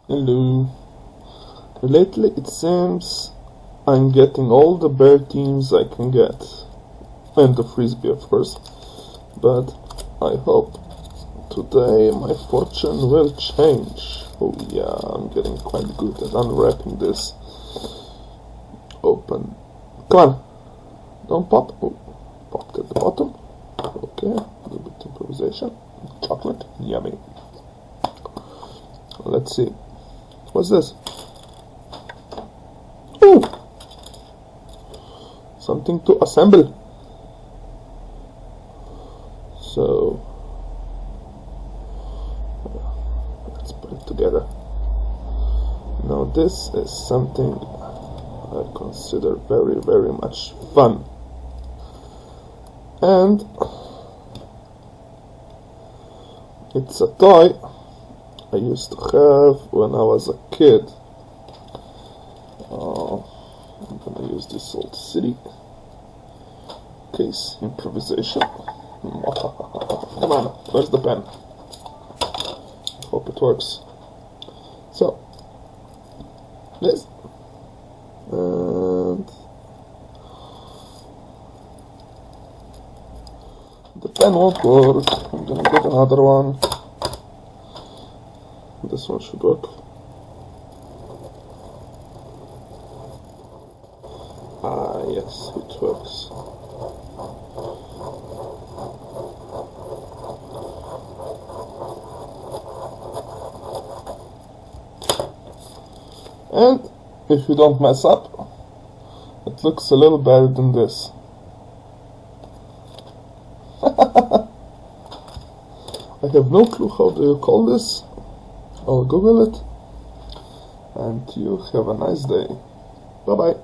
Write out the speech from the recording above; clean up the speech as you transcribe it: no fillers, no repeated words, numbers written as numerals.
Hello. Lately it seems I'm getting all the bear teams I can get. And the frisbee, of course. But I hope today my fortune will change. Oh yeah, I'm getting quite good at unwrapping this. Open. Come on. Don't pop. Oh, popped at the bottom. Okay, a little bit improvisation. Chocolate. Yummy. Let's see. What's this? Ooh! Something to assemble. So let's put it together. Now this is something I consider very, very much fun. And it's a toy I used to have when I was a kid. I'm gonna use this old city case improvisation. Come on, where's the pen? Hope it works. So, this. And the pen won't work. I'm gonna get another one. This one should work. Ah, yes, it works. And if you don't mess up, it looks a little better than this. I have no clue how do you call this. I'll Google it. And you have a nice day. Bye bye.